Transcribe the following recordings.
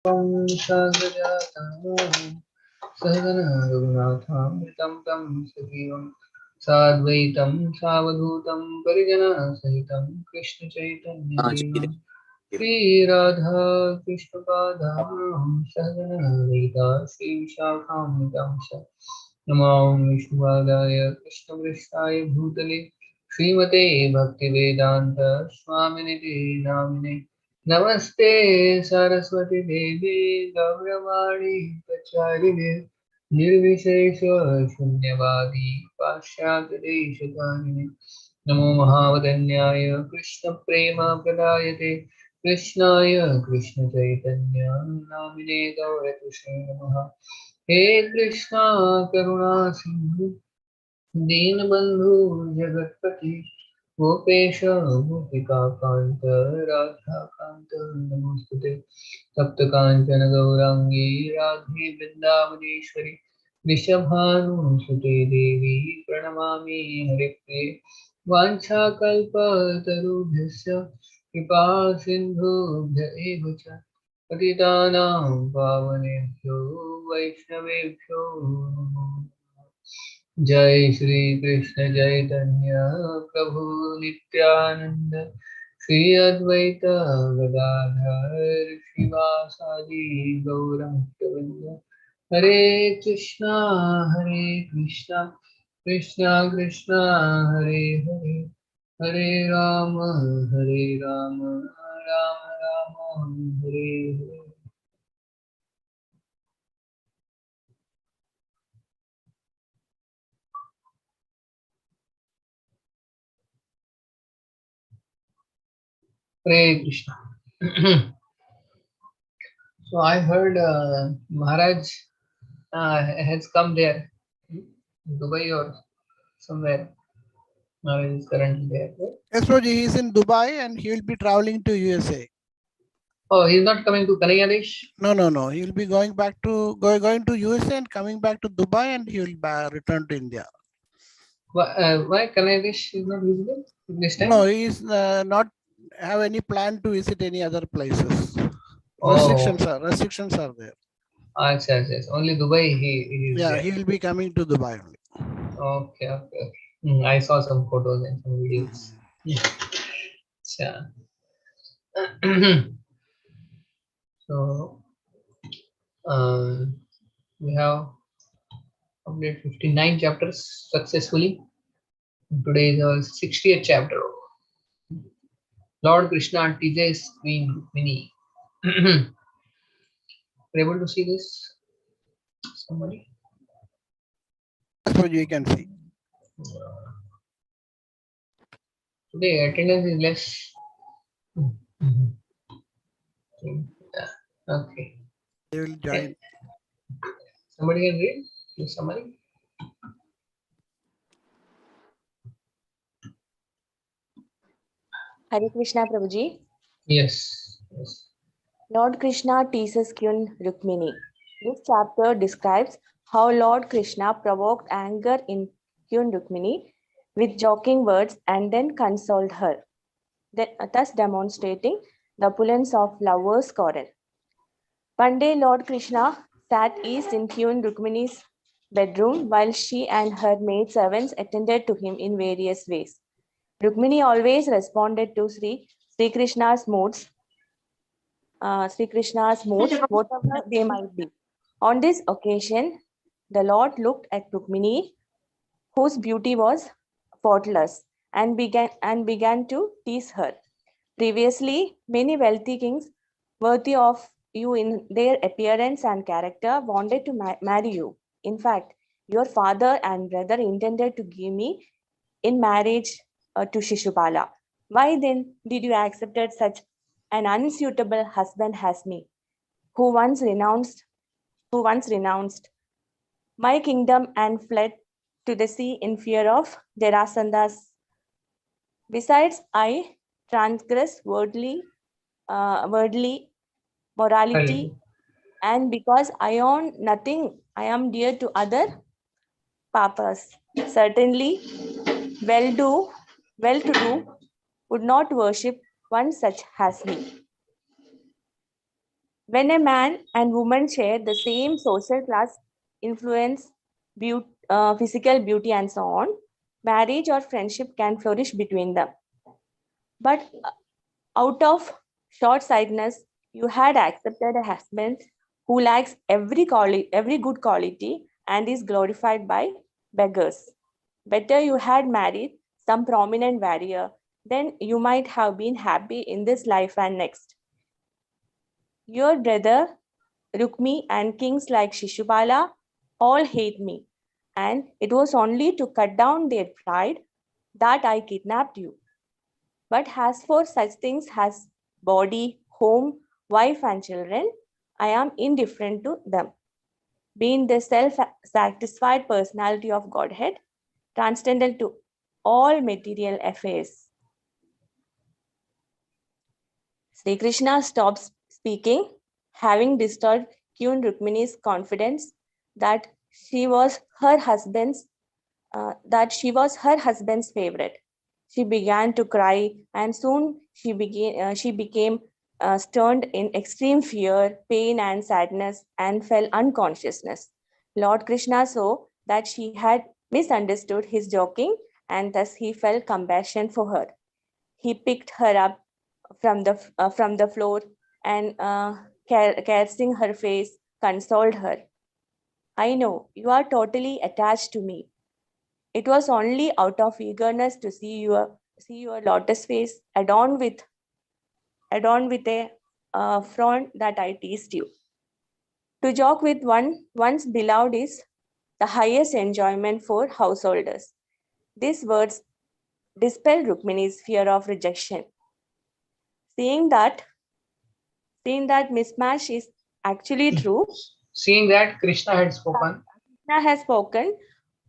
सहगना रघुनाथामृतं तं सजीवं साद्वैतं सावधूतं परिजनसहितं कृष्णचैतन्यदेवं श्रीराधा कृष्णपादां सहगना ललिता श्रीविशाखान्वितां च नमो विष्णुपादाय कृष्णपृष्ठाय भूतले श्रीमते भक्तिवेदान्त स्वामिनिति नामिने नमस्ते सरस्वती देवी गौरवाणी प्रचारिणे निर्विशेष शून्यवादी पाश्चात्यदेशकारिणे नमो महावदन्याय कृष्णप्रेम प्रदायते कृष्णाय कृष्णचैतन्य नामिने गौरकृष्णे नमः हे कृष्णा करुणा सिंधु दीनबंधु जगत्पति गोपेश गोपिकान्त राधाकान्त नमोस्तुते तप्त कांचन गौरांगी राधे वृंदावनेश्वरी वृषभानुसुते देवी प्रणमामि हरिप्रिये वाञ्छाकल्पतरुभ्यश्च कृपा सिन्धुभ्य एव च पतितानां पावनेभ्यो वैष्णवेभ्यो नमो जय श्री कृष्ण चैतन्य प्रभु नित्यानंद श्री अद्वैत गदाधर शिवासादि गौरभक्तवृंद हरे Krishna Krishna Krishna Hare Hare Hare Ram Ram Ram Hare Hare Hare Krishna So I heard Maharaj has come there, Dubai or somewhere. Maharaj is currently there. Right? Yes, Prabhuji, he is in Dubai and he will be traveling to USA. Oh, he's not coming to Kanyadesh? No. He will be going back to going to USA and coming back to Dubai, and he will return to India. Why Kanyadesh is not visible this time? No, he is not have any plan to visit any other places. Oh. Restrictions are there. Yes. Only Dubai he is there. He will be coming to Dubai only. Okay. I saw some photos and some videos. So we have completed 59 chapters successfully. Today is our 60th chapter. Lord Krishna teaches Queen Rukmini. Able to see this? Somebody? So you can see. Today attendance is less. Okay. They will join. Somebody can read? Please, somebody. Hare Krishna Prabhuji. Yes. Lord Krishna teaches Queen Rukmini. This chapter describes how Lord Krishna provoked anger in Queen Rukmini with joking words and then consoled her, thus demonstrating the opulence of lovers' quarrel. One day, Lord Krishna sat east in Queen Rukmini's bedroom while she and her maidservants attended to him in various ways. Rukmini always responded to Sri Krishna's moods, whatever they might be. On this occasion, the Lord looked at Rukmini, whose beauty was faultless, and began to tease her. Previously, many wealthy kings, worthy of you in their appearance and character, wanted to marry you. In fact, your father and brother intended to give me in marriage to Shishupala. Why then did you accept such an unsuitable husband as me, who once renounced my kingdom and fled to the sea in fear of Jarasanda's? Besides, I transgress worldly morality, and because I own nothing, I am dear to other papas. Certainly, well-to-do would not worship one such as me. When a man and woman share the same social class, influence, physical beauty, and so on, marriage or friendship can flourish between them. But out of short sightedness, you had accepted a husband who lacks every good quality and is glorified by beggars. Better you had married some prominent warrior, then you might have been happy in this life and next. Your brother Rukmi and kings like Shishupala all hate me, and it was only to cut down their pride that I kidnapped you. But as for such things as body, home, wife, and children, I am indifferent to them. Being the self satisfied personality of Godhead, transcendental to all material affairs. Sri Krishna stops speaking, having disturbed Queen Rukmini's confidence that she was her husband's favorite. She began to cry, and soon she became stunned in extreme fear, pain, and sadness, and fell unconsciousness. Lord Krishna saw that she had misunderstood his joking, and thus he felt compassion for her. He picked her up from the floor and caressing her face, consoled her. I know you are totally attached to me. It was only out of eagerness to see your lotus face adorned with a front that I teased you. To joke with one once beloved is the highest enjoyment for householders. These words dispel Rukmini's fear of rejection. Seeing that seeing that mismatch is actually true, Seeing that Krishna had spoken, Krishna has spoken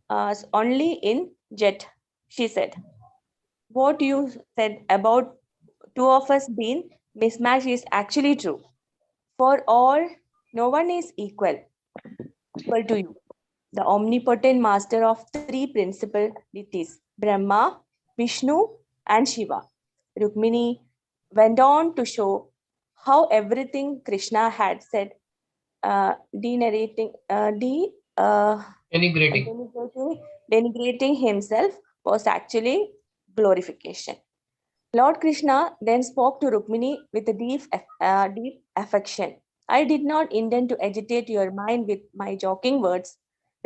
only in jet. She said, "What you said about two of us being mismatched is actually true. For all, no one is equal to you. The omnipotent master of three principal deities, Brahma, Vishnu, and Shiva." Rukmini went on to show how everything Krishna had said, denarrating, denigrating. denigrating himself, was actually glorification. Lord Krishna then spoke to Rukmini with a deep affection. I did not intend to agitate your mind with my joking words.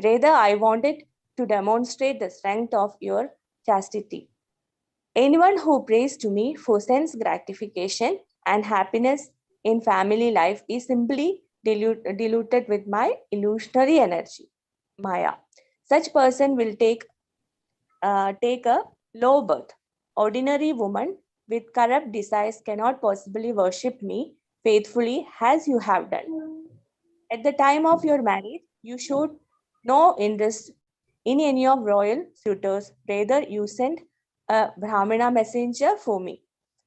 Rather, I wanted to demonstrate the strength of your chastity. Anyone who prays to me for sense gratification and happiness in family life is simply diluted with my illusionary energy, Maya. Such person will take a low birth. Ordinary woman with corrupt desires cannot possibly worship me faithfully as you have done. At the time of your marriage, you showed no interest in any of royal suitors. Rather, you sent a Brahmana messenger for me.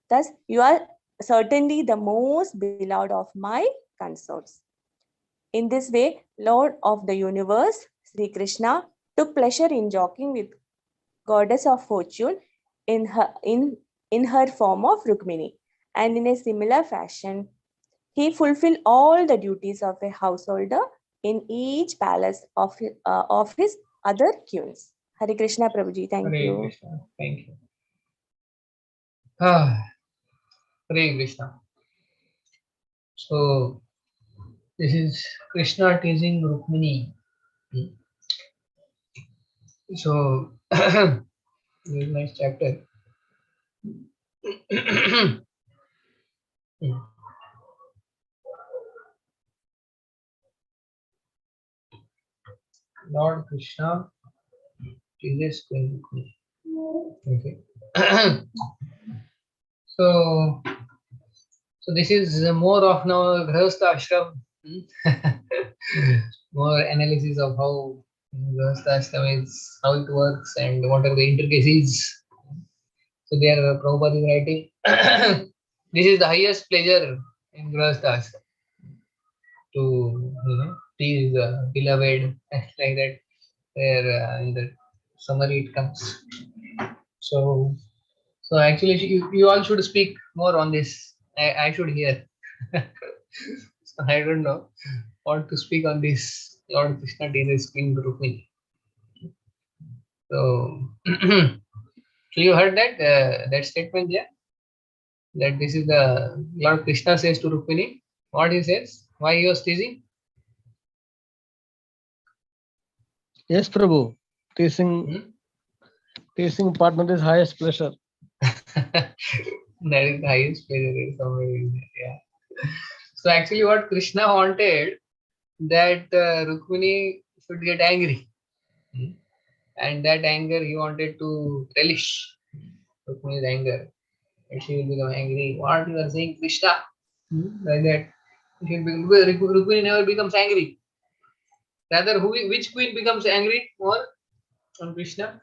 Thus, you are certainly the most beloved of my consorts. In this way, Lord of the universe, Sri Krishna, took pleasure in joking with goddess of fortune in her form of Rukmini. And in a similar fashion, he fulfilled all the duties of a householder in each palace of his other queens. Hare Krishna Prabhuji, thank Hare you. Krishna. Thank you. Ah, Hare Krishna. So this is Krishna teasing Rukmini. So this is nice chapter. Lord Krishna teases Queen Rukmini. Okay. so so this is more of now Grahastha Ashram. More analysis of how Grahastha Ashram is, how it works, and what are the intricacies. So there, Prabhupada is writing, this is the highest pleasure in Grahastha Ashram, to tease the beloved like that. Where in the summary it comes. So actually, you all should speak more on this. I should hear. I don't know what to speak on this. Lord Krishna teases Queen Rukmini. So, so you heard that that statement there? That this is the Lord Krishna says to Rukmini. What he says? Why he was teasing? Yes, Prabhu. Teasing, Hmm? teasing partner is highest pleasure. That is the highest pleasure is somewhere in there. Yeah. So actually, what Krishna wanted that Rukmini should get angry. Hmm. And that anger he wanted to relish. Rukmini's anger. And she will become angry. What you are saying, Krishna? Like that. Rukmini never becomes angry. Rather, which queen becomes angry more on Krishna?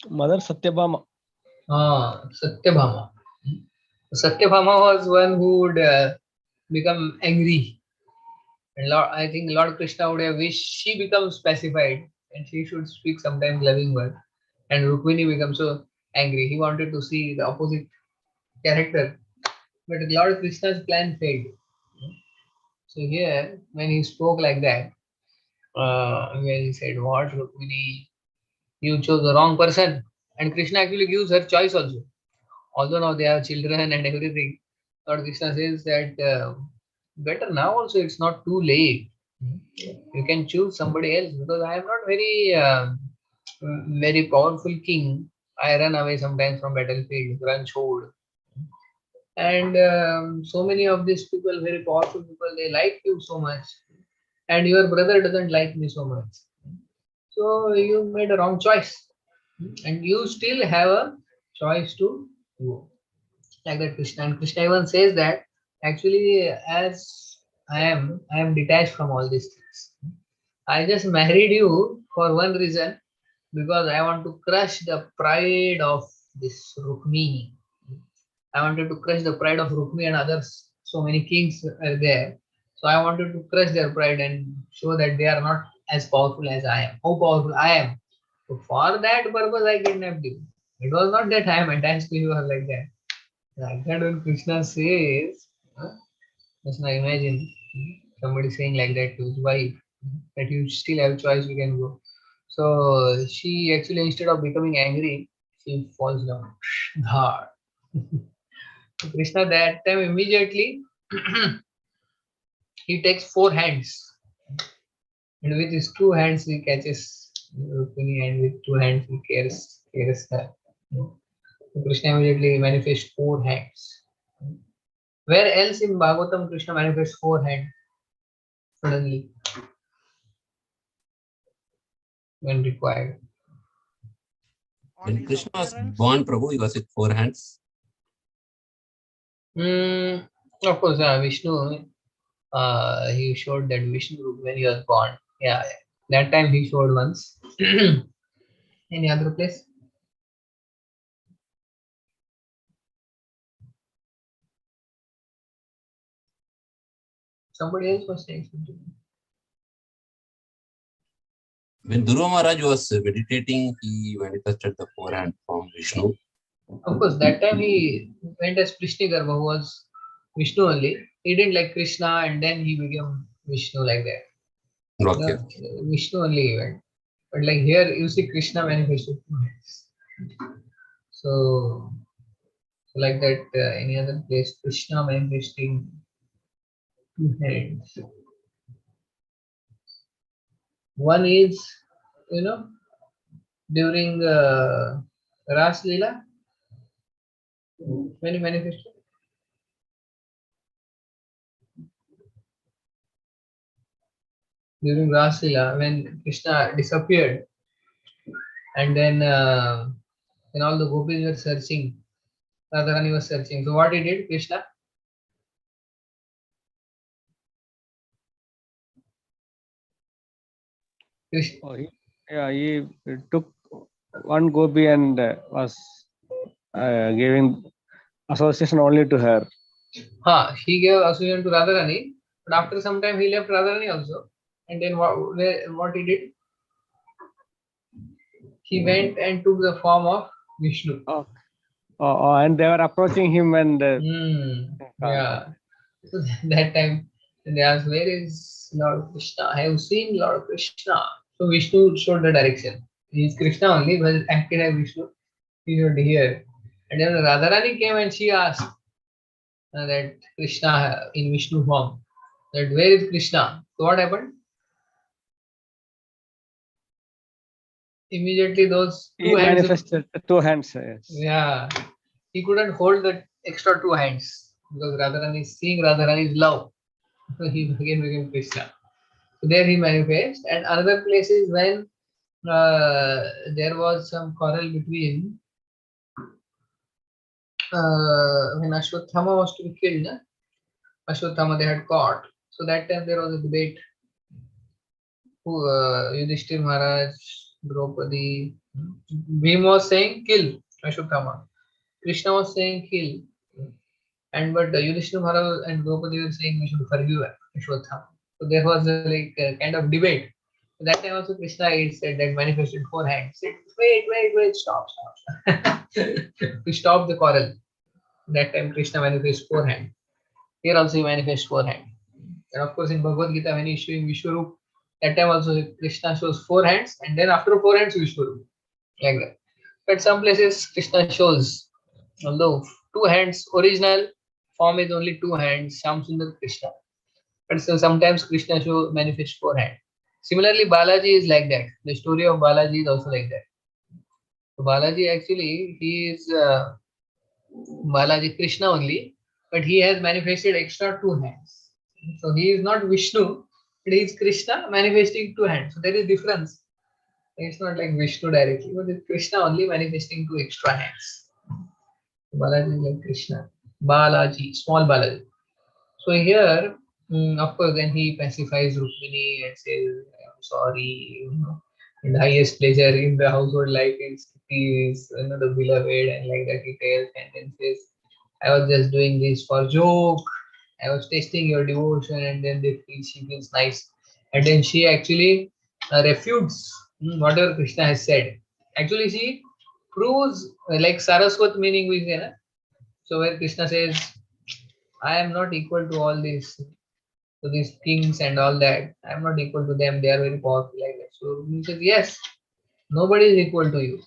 Mother Satyabhama. Satyabhama. Satyabhama was one who would become angry. And I think Lord Krishna would have wished she becomes pacified and she should speak sometimes loving word. And Rukmini becomes so angry. He wanted to see the opposite character. But Lord Krishna's plan failed. So here, when he spoke like that, when he said, "What, Rukmini, you chose the wrong person," and Krishna actually gives her choice also. Although now they have children and everything, Lord Krishna says that better now also it's not too late. You can choose somebody else because I am not very powerful king. I run away sometimes from battlefield, run showed. And so many of these people, very powerful people, they like you so much, and your brother doesn't like me so much. So you made a wrong choice, and you still have a choice to go. Like that Krishna. And Krishna even says that actually as I am detached from all these things. I just married you for one reason because I want to crush the pride of this Rukmini. I wanted to crush the pride of Rukmi and others. So many kings are there. So I wanted to crush their pride and show that they are not as powerful as I am. How powerful I am. So for that purpose I kidnapped you. It was not that I am attached to you or like that. Like that when Krishna says, just now imagine somebody saying like that to his wife, that you still have choice, you can go. So she actually instead of becoming angry, she falls down. Hard. Krishna that time immediately he takes four hands and with his two hands he catches Rukmini and with two hands he cares her. So Krishna immediately manifests four hands. Where else in Bhagavatam Krishna manifests four hands suddenly when required? On When his Krishna was appearance, born, Prabhu, he was with four hands. Mm, of course, Vishnu. He showed that Vishnu when he was born. Yeah, that time he showed once. Any other place? Somebody else was saying something. When Dhruva Maharaj was meditating, he manifested the four hand from Vishnu. Of course, that time he went as Prishnigarbha, who was Vishnu only. He didn't like Krishna and then he became Vishnu like that. Okay. Yeah, Vishnu only he went. But like here, you see Krishna manifested two hands. So, like that, any other place, Krishna manifesting two hands. One is, you know, during Ras Leela, when he manifested. During Ras Leela, when Krishna disappeared, and then when all the gopis were searching, Radharani was searching. So what he did, Krishna? Krishna Oh, he took one gopi and was giving association only to her. he gave association to Radharani, but after some time he left Radharani also. And then what he did? He went and took the form of Vishnu. Oh, And they were approaching him and Yeah. So that time they asked, "Where is Lord Krishna? I have seen Lord Krishna." So Vishnu showed the direction. He is Krishna only, but acted as Vishnu. He should hear. And then Radharani came and she asked that Krishna in Vishnu form, that where is Krishna? So what happened? Immediately those he two hands. manifested 2 hands. Yes. Yeah. He couldn't hold the extra 2 hands because Radharani is seeing Radharani's love. So he again became Krishna. So there he manifests. And another place is when there was some quarrel between when Ashwatthama was to be killed. Ashwatthama they had caught. So that time there was a debate. Who Yudhishthir Maharaj, Draupadi, Bhim was saying kill Ashwatthama. Krishna was saying kill. And but Yudhishthir Maharaj and Draupadi were saying we should forgive Ashwatthama. So there was a kind of debate. That time also Krishna is said that manifested 4 hands. Said, wait, stop. To stop the quarrel. That time Krishna manifests 4 hands. Here also he manifests 4 hands. And of course in Bhagavad Gita when he is showing Vishwarup, that time also Krishna shows 4 hands and then after 4 hands Vishwarup. Like that. But some places Krishna shows, although 2 hands, original form is only 2 hands, Shamsundar Krishna. But so sometimes Krishna show manifest 4 hands. Similarly, Balaji is like that. The story of Balaji is also like that. So Balaji actually, he is Balaji Krishna only, but he has manifested extra 2 hands. So he is not Vishnu, but he is Krishna manifesting 2 hands. So there is difference. It's not like Vishnu directly, but it's Krishna only manifesting 2 extra hands. Balaji is like Krishna. Balaji, small Balaji. So here, of course, then he pacifies Rukmini and says, "I'm sorry, and the highest pleasure in the household life is the beloved," and like that he tells, and then says, "I was just doing this for joke. I was testing your devotion," and then she feels nice, and then she actually refutes whatever Krishna has said. Actually, she proves like Saraswat meaning we say, na? So where Krishna says, "I am not equal to all these." So these kings and all that, I'm not equal to them. They are very powerful like that. So he says, yes, nobody is equal to you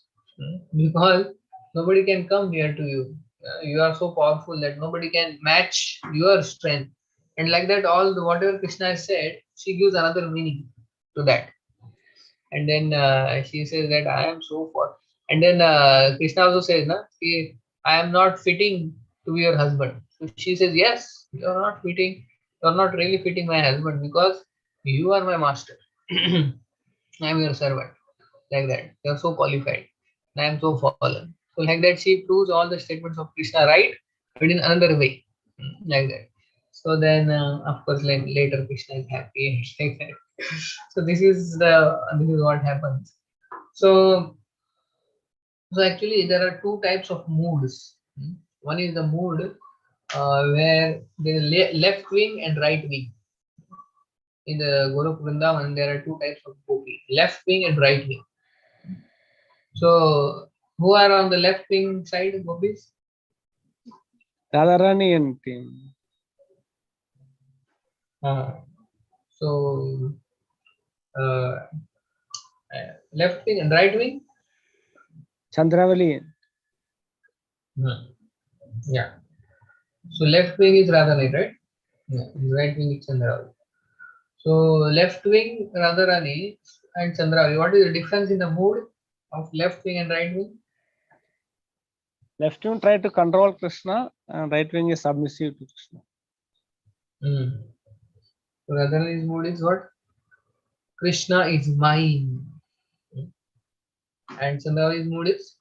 because nobody can come near to you. You are so powerful that nobody can match your strength. And like that, all the whatever Krishna has said, she gives another meaning to that. And then she says that I am so far. And then Krishna also says, na, I am not fitting to be your husband. So she says, yes, you are not fitting. You are not really fitting my husband because you are my master. I am your servant. Like that. You are so qualified. I am so fallen. So like that, she proves all the statements of Krishna right, but in another way. Like that. So then, of course, like later Krishna is happy. Like that. So this is what happens. So actually there are 2 types of moods. One is the mood where there is left wing and right wing. In the Golok Vrindavan, there are 2 types of gopi, left wing and right wing. So who are on the left wing side, gopis? Radharani and team. So left wing and right wing? Chandravali. Yeah. So left wing is Radharani, right? Yeah. Right wing is Chandravali. So left wing Radharani and Chandravali. What is the difference in the mood of left wing and right wing? Left wing try to control Krishna, and right wing is submissive to Krishna. So Radharani's mood is what? Krishna is mine. And Chandravali's mood is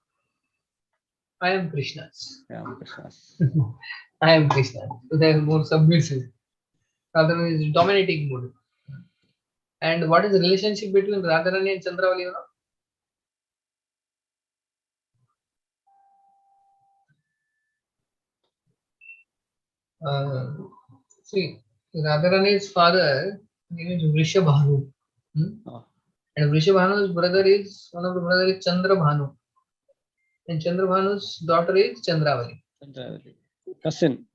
I am Krishna's. Yeah, Krishna's. I am Krishna. So they are more submissive. Radharani is dominating mood. And what is the relationship between Radharani and Chandravali? You know? See, Radharani's father name is Vrishabhanu. Oh. And Vrishabhanu's brother is, one of the brother is Chandra Bhanu. And Chandrabhanu's daughter is Chandravali. Cousin.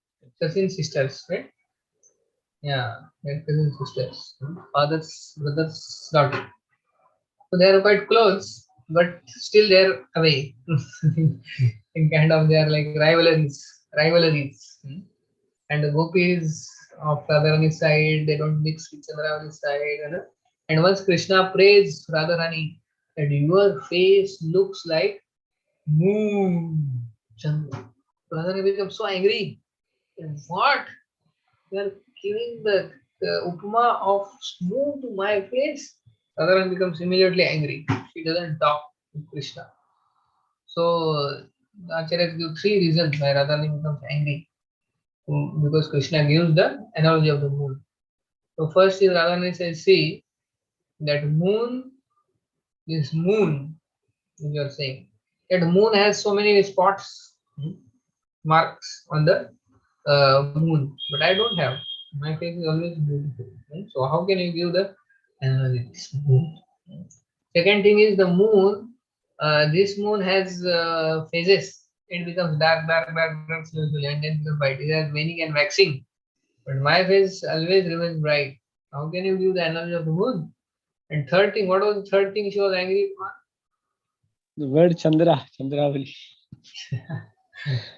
Cousin sisters, right? Yeah, they're cousin sisters. Father's brother's daughter. So they are quite close, but still they're away. In kind of they are like rivalries. And the gopis of Radharani's side, they don't mix with Chandravali's side. And once Krishna prays Radharani that your face looks like moon, Chandra. Radharani becomes so angry. What? You are giving the upma of moon to my face? Radharani becomes immediately angry. She doesn't talk to Krishna. So the Acharyas give three reasons why Radharani becomes angry. Because Krishna gives the analogy of the moon. So first is Radharani says, see, that moon, this moon, you are saying, that moon has so many spots, marks on the moon, but I don't have. My face is always beautiful. So how can you give the analogy? Moon. Second thing is the moon. This moon has phases. It becomes dark, slowly, and then becomes white. It has waning and waxing. But my face always remains bright. How can you give the analogy of the moon? And third thing, what was the third thing she was angry for? The word Chandra, Chandravali.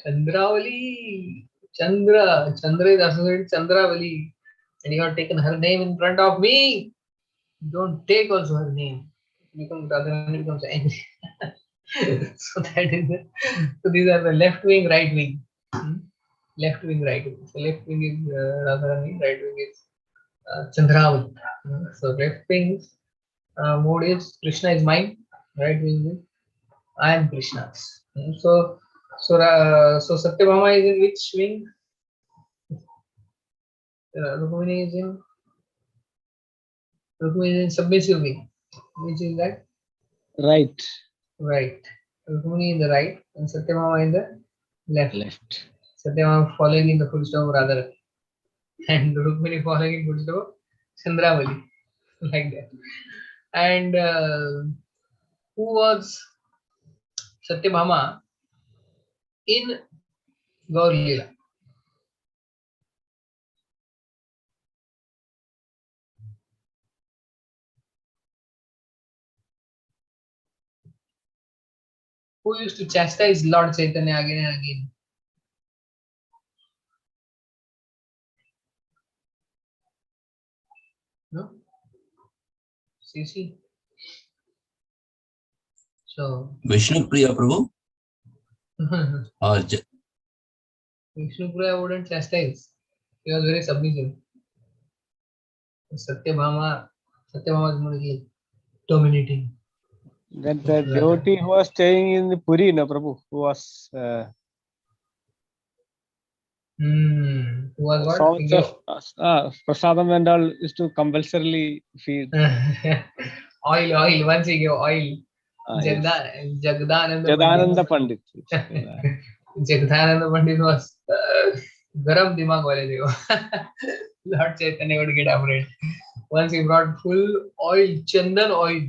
Chandravali. Chandra. Chandra is associated with Chandravali. And you have taken her name in front of me. Don't take also her name. Radharani becomes angry. So that is so these are the left wing, right wing. Left wing, right wing. So left wing is Radharani, right wing is Chandravali. So left wing mode is Krishna is mine, right wing is I am Krishna's. So Satyabhama is in which wing? Rukmini is in submissive wing. Which is that? Right. Right. Rukmini in the right and Satyabhama in the left. Left. Satyabhama following in the footstep of Radharani. And Rukmini following in footstep of Chandravali. Like that. And who was Satyabhama in Gaur Leela? Who used to chastise Lord Chaitanya again and again? No? See. So Vishnu Priya Prabhu or Vishnu Priya wouldn't chastise. He was very submissive. Satyabhama is more like dominating. That the devotee who was staying in the Puri, no Prabhu, who was Who was what? songs of prasadam and all is to compulsorily feed. Oil. Once he gave oil. Yes. Jagdananda Pandit. Jagdananda Pandit was garam dimag wale dekho. Lord Chaitanya would get afraid. Once he brought full oil, chandan oil.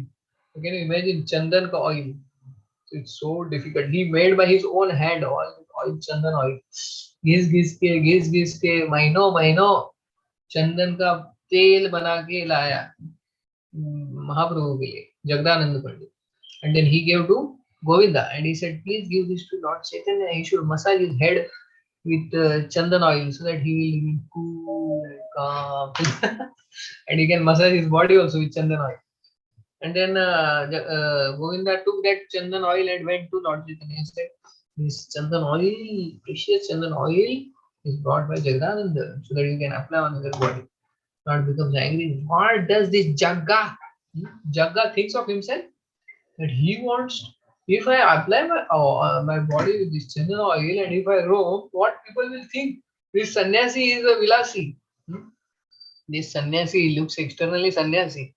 Can you imagine chandan ka oil? It's so difficult. He made by his own hand all oil, chandan oil. घिस के महीनों चंदन का तेल बना के लाया महाप्रभु के लिए जगदानंद पंडित. And then he gave to Govinda and he said, please give this to Lord Chaitanya. He should massage his head with chandan oil so that he will be cool and calm. And he can massage his body also with chandan oil. And then Govinda took that chandan oil and went to Lord Chaitanya and said, this chandan oil, precious chandan oil is brought by Jagdananda so that you can apply on your body. Lord becomes angry. What does this Jagga? Jagga thinks of himself that he wants, if I apply my body with this chandan oil and if I roam, what people will think? This sannyasi is a vilasi. This sannyasi looks externally sannyasi,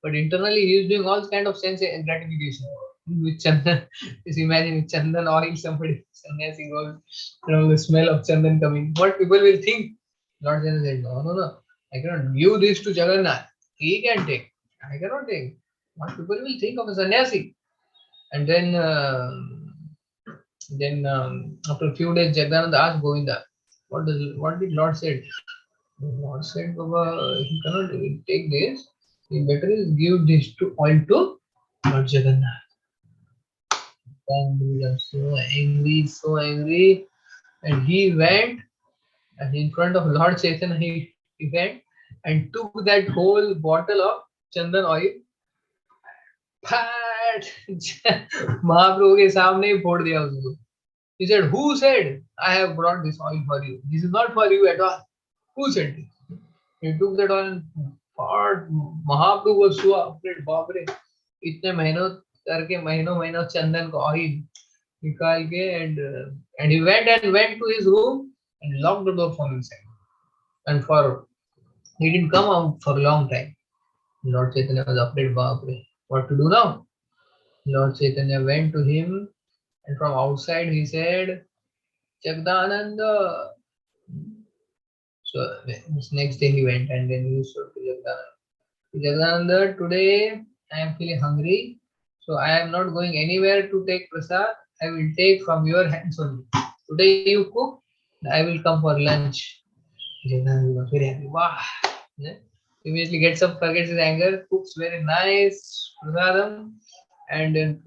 but internally he is doing all kind of sense gratification. With chandan, just imagine with chandan oil, somebody sannyasi goes, the smell of chandan coming. What people will think? Lord Chaitanya said, no, I cannot give this to Jagannath. He can take. I cannot take. What people will think of a sannyasi? And then Then after a few days, Jagdananda asked Govinda, what did Lord said? Lord said, Baba, he cannot take this. He better is give this to oil to Lord Jagannath. And he was so angry, and he went and in front of Lord Chaitanya. He went and took that whole bottle of Chandan oil. फैट महाप्रभु के सामने ही फोड़ दिया उसको. He said, who said I have brought this oil for you? This is not for you at all. Who said this? He took that oil and fought. Mahaprabhu was so afraid. बाप रे, इतने मेहनत करके महीनों चंदन का oil निकाल के and he went to his room and locked the door from inside. And he didn't come out for a long time. Lord Chaitanya was afraid. बाप रे, what to do now? Lord Chaitanya went to him, and from outside he said, Jagdananda. So this next day he went and then he said to Jagdananda, Jagdananda, today I am feeling hungry, so I am not going anywhere to take prasad. I will take from your hands only. Today you cook, I will come for lunch. Jagdananda was very happy. Wow. Yeah. Immediately gets up, forgets his anger, cooks very nice prasadam, and then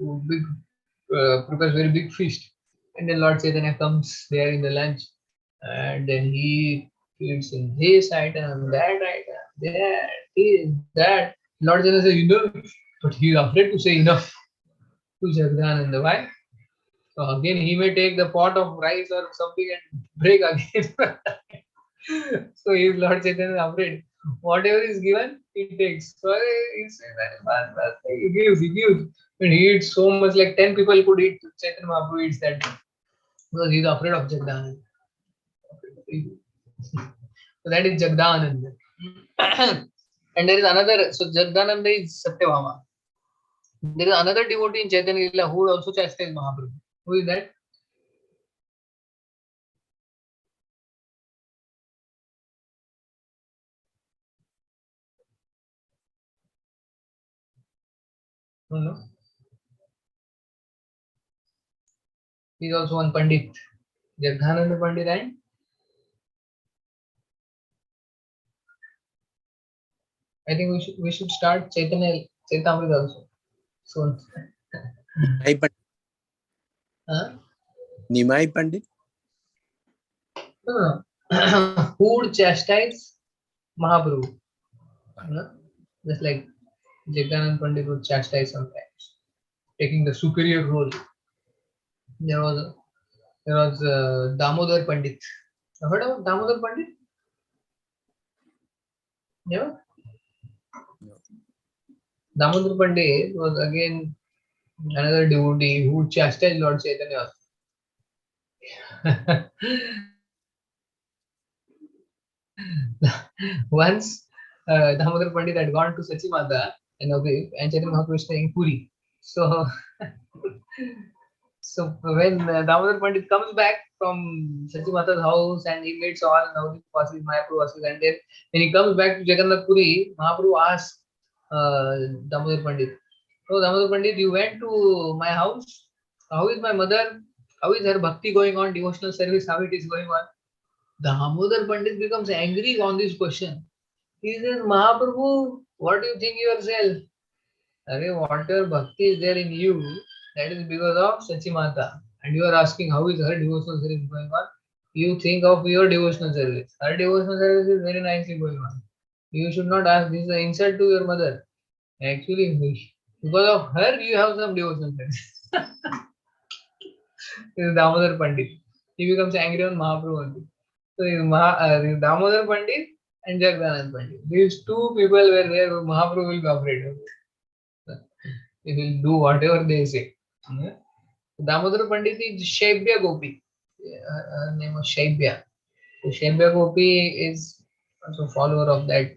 prepares very big feast. And then Lord Chaitanya comes there in the lunch, and then he feeds in this item, that that. Lord Chaitanya says enough, but he is afraid to say enough to Jagdananda. Why? So again, he may take the pot of rice or something and break again. So if Lord Chaitanya is afraid, whatever is given, he takes. So he says, he gives. And he eats so much, like 10 people could eat. Chaitanya Mahaprabhu eats that because he is afraid of Jagdananda. So that is Jagdananda. And there is another, so Jagdananda is Satyabhama. There is another devotee in Chaitanya Lila who would also chastise Mahaprabhu. Who is that? No. He is also one Pandit. Jagdananda Pandit and I think we should start Chaitanya Chaitamrita also soon. Nimai Pandit. Huh? Nimai Pandit? No. Who would chastise Mahaprabhu? No? Just like Jagdananda Pandit would chastise sometimes, taking the superior role. There was Damodar Pandit. You heard about Damodar Pandit? Yeah. Damodar Pandit was again another devotee who chastised Lord Chaitanya. Once Damodar Pandit had gone to Sachi Mata and Chaitanya Mahaprabhu was staying in Puri. So, so when Damodar Pandit comes back from Sachi Mata's house and he meets all Navadip Vasis, Mayapur Vasis, and then when he comes back to Jagannath Puri, Mahaprabhu asks Damodar Pandit, "Oh, Damodar Pandit, you went to my house. How is my mother? How is her bhakti going on? Devotional service, how it is going on?" Damodar Pandit becomes angry on this question. He says, Mahaprabhu, what do you think yourself? Whatever bhakti is there in you, that is because of Sachimata. And you are asking how is her devotional service going on? You think of your devotional service. Her devotional service is very nicely going on. You should not ask, this is an insult to your mother. Actually, because of her, you have some devotional service. This is Damodar Pandit. He becomes angry on Mahaprabhu only. So Damodar Pandit and Jagdanand Pandit. These two people were there. Mahaprabhu will be afraid of it. He will do whatever they say. Yeah. Damodar Pandit is Shaibya Gopi. Her name was Shaibya. So Shaibya Gopi is also follower of that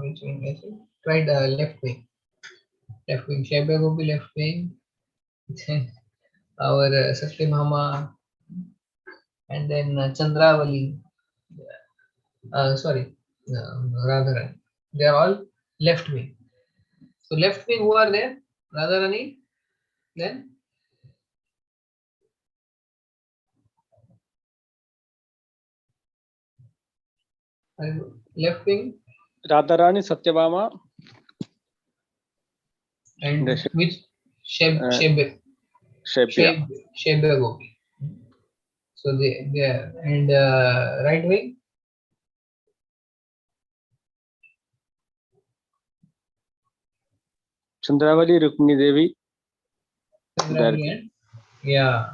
which wing is it? Right, left wing. Left wing. Shaibya Gopi left wing. Then our Satyabhama and then Chandravali. Sorry, Radharani. They are all left wing. So left wing who are there? Radharani, then Left wing Radharani, Satyabhama, and the which uh, Shebe Shebya. Gopi. So they and right wing Chandravali, Rukmini Devi, Chandravali Darki. and yeah.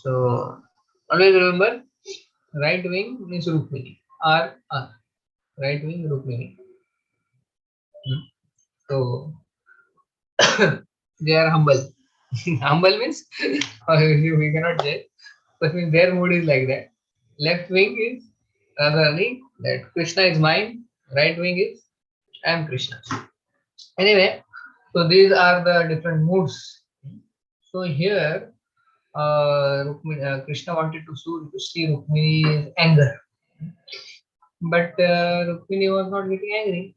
So always remember, right wing means Rukmini. R. Right wing Rukmini. So they are humble. Humble means we cannot judge, but means their mood is like that. Left wing is Radharani, that Krishna is mine. Right wing is I am Krishna. Anyway, so these are the different moods. So here, Krishna wanted to see Rukmini's anger, but Rukmini was not getting angry.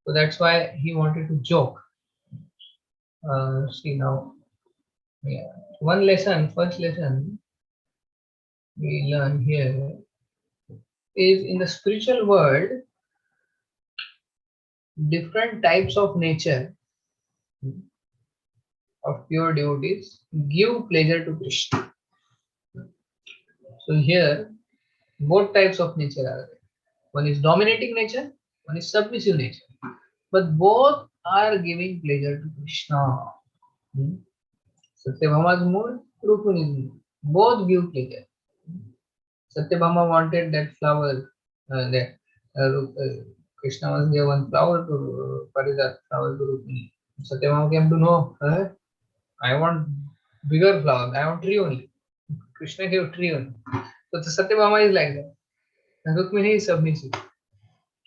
So that's why he wanted to joke. See now, yeah. One lesson, first lesson we learn here is in the spiritual world, different types of nature of pure devotees give pleasure to Krishna. So here, both types of nature are there. One is dominating nature, one is submissive nature. But both are giving pleasure to Krishna. Hmm. Satyabhama's mood, Rukmini's mood. Both give pleasure. Satyabhama wanted that flower, that Krishna was gave one flower to Parijat, flower to Rukmini. Satyabhama came to know, I want bigger flower, I want tree only. Krishna gave tree only. So the Satyabhama is like that. And Rukmini is submissive.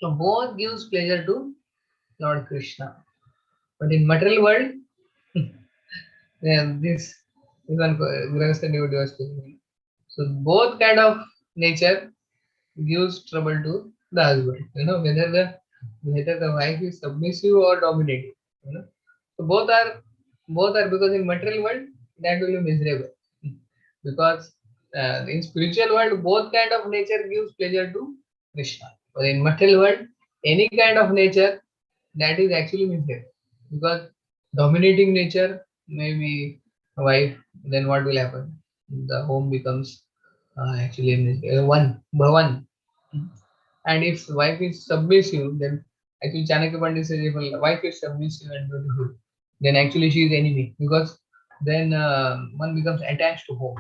So both gives pleasure to Lord Krishna. But in material world, yeah, this one Grahastha devotee was telling me. So both kind of nature gives trouble to the husband. Whether the wife is submissive or dominating. So both are because in material world that will be miserable. Because in spiritual world both kind of nature gives pleasure to Krishna. But in material world, any kind of nature that is actually miserable. Because dominating nature may be a wife, then what will happen? The home becomes actually one bhavan. And if wife is submissive, then actually Chanakya Pandit says if a wife is submissive and beautiful, then actually she is enemy, because then one becomes attached to home.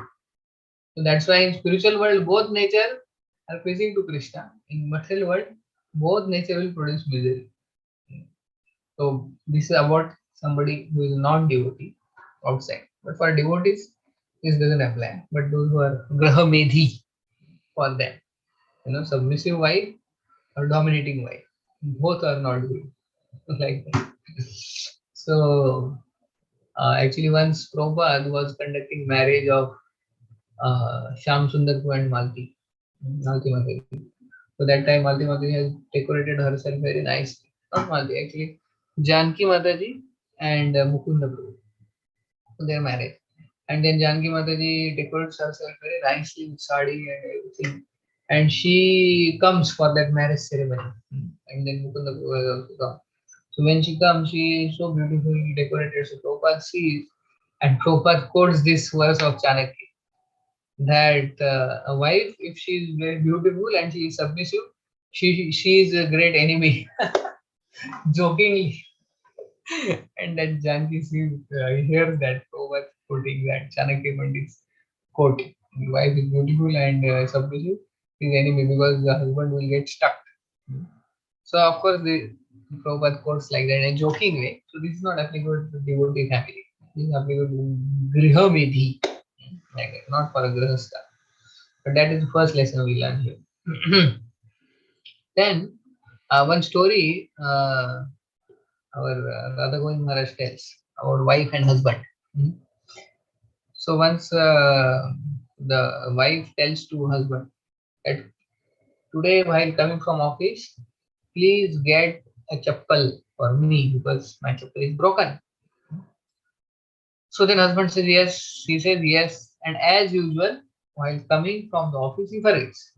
So that's why in spiritual world both nature are facing to Krishna. In material world, both nature will produce misery. So this is about somebody who is non-devotee outside. But for devotees, this doesn't apply. But those who are graha medhi, for them, submissive wife or dominating wife, both are not good. Like that. So actually, once Prabhupada was conducting marriage of Shyam Sundar and Malti Mataji. So that time Malti Mataji has decorated herself very nicely. Not Malti, actually Janki Mataji and Mukunda Prabhu for their marriage. And then Janki Mataji decorates herself very nicely with sari and everything. And she comes for that marriage ceremony. And then Mukunda Prabhu has also come. So when she comes, she is so beautifully decorated. So Prabhupada sees, and Prabhupada quotes this verse of Chanakya, that a wife, if she is very beautiful and she is submissive, she is a great enemy. Jokingly. And then Janki sees, hears that Prabhupada quoting that Chanakya Pandit's quote. The wife is beautiful and submissive, is enemy, because the husband will get stuck. So of course the Prabhupada quotes like that in a joking way. So this is not applicable to devotee family. This is applicable to Griha Medhi, like that, not for a Grihastha. But that is the first lesson we learn here. Then one story our Radha Govind Maharaj tells about wife and husband. Mhm. So once the wife tells to husband that today while coming from office, please get a chappal for me because my chappal is broken. So then husband says yes, she says yes, and as usual, while coming from the office, he forgets.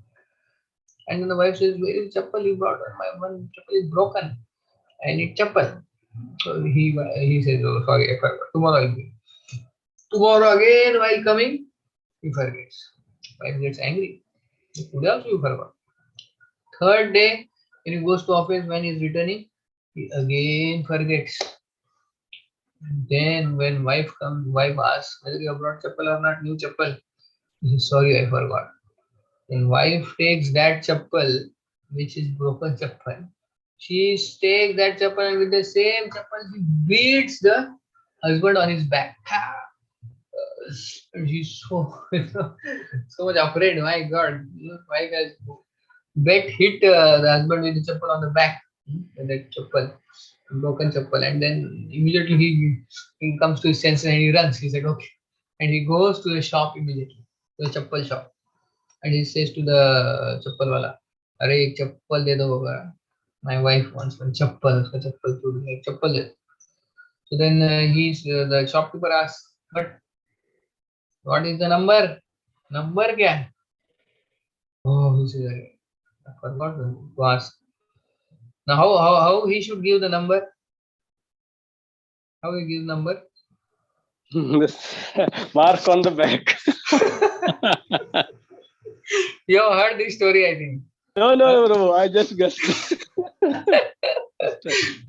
And then the wife says, where is chappal you brought? My one chappal is broken. I need chappal. So he says, oh, sorry, I forgot. Tomorrow I'll bring. Tomorrow again, while coming, he forgets. Wife gets angry. Today also you forgot. Third day, when he goes to office, when he's returning, he again forgets. Then when wife asks whether you have brought chappal or not, new chappal. He says, sorry, I forgot. Then wife takes that chappal, which is broken chappal. She takes that chappal and with the same chappal, she beats the husband on his back. And she's so so much afraid. My God, wife has bet hit the husband with the chappal on the back, with that chappal, broken chappal, and then immediately he comes to his senses and he runs. He said, okay, and he goes to the shop immediately, to the chappal shop, and he says to the chappal wala, "Arey, ek chappal de do baga. My wife wants one chappal, uska chappal chud gaya, chappal de." So then the shopkeeper asks, "But what is the number? Number kya hai?" Oh, he says, I forgot to ask. Now, how he should give the number? How he gives number? This mark on the back. You have heard this story, I think. No, bro. I just guessed. Radha